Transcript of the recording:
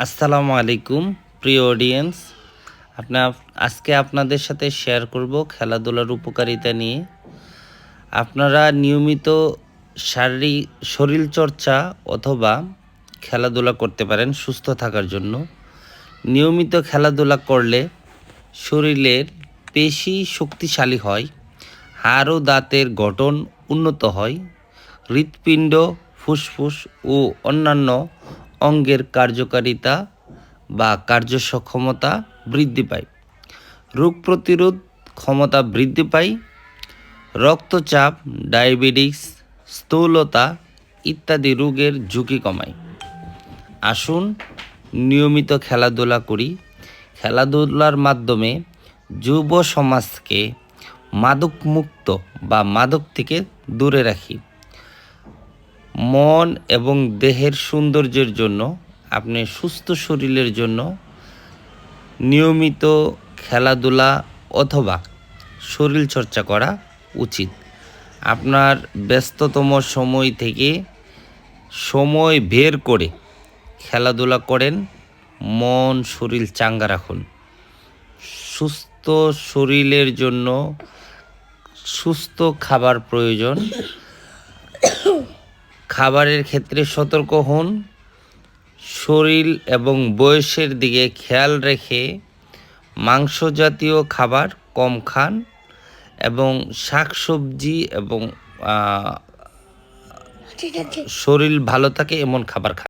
আসসালামু আলাইকুম প্রিয় অডিয়েন্স। আজকে আপনাদের সাথে শেয়ার করব খেলাধুলার উপকারিতা নিয়ে। আপনারা নিয়মিত শরীরচর্চা অথবা খেলাধুলা করতে পারেন সুস্থ থাকার জন্য। নিয়মিত খেলাধুলা করলে শরীরের পেশি শক্তিশালী হয়, হাড় ও দাঁতের গঠন উন্নত হয়, হৃৎপিণ্ড, ফুসফুস ও অন্যান্য অঙ্গের কার্যকারিতা বা কার্যসক্ষমতা বৃদ্ধি পায়, রোগ প্রতিরোধ ক্ষমতা বৃদ্ধি পায়, রক্তচাপ, ডায়াবেটিস, স্থূলতা ইত্যাদি রোগের ঝুঁকি কমায়। আসুন নিয়মিত খেলাধুলা করি। খেলাধুলার মাধ্যমে যুব সমাজকে মাদকমুক্ত বা মাদক থেকে দূরে রাখি। মন এবং দেহের সৌন্দর্যের জন্য, আপনি সুস্থ শরীরের জন্য নিয়মিত খেলাধুলা অথবা শরীরচর্চা করা উচিত। আপনার ব্যস্ততম সময় থেকে সময় বের করে খেলাধুলা করেন, মন শরীর চাঙ্গা রাখুন। সুস্থ শরীরের জন্য সুস্থ খাবার প্রয়োজন। খাবারের ক্ষেত্রে সতর্ক হন। শরীর এবং বয়সের দিকে খেয়াল রেখে মাংস জাতীয় খাবার কম খান এবং শাকসবজি এবং শরীর ভালো থাকে এমন খাবার খান।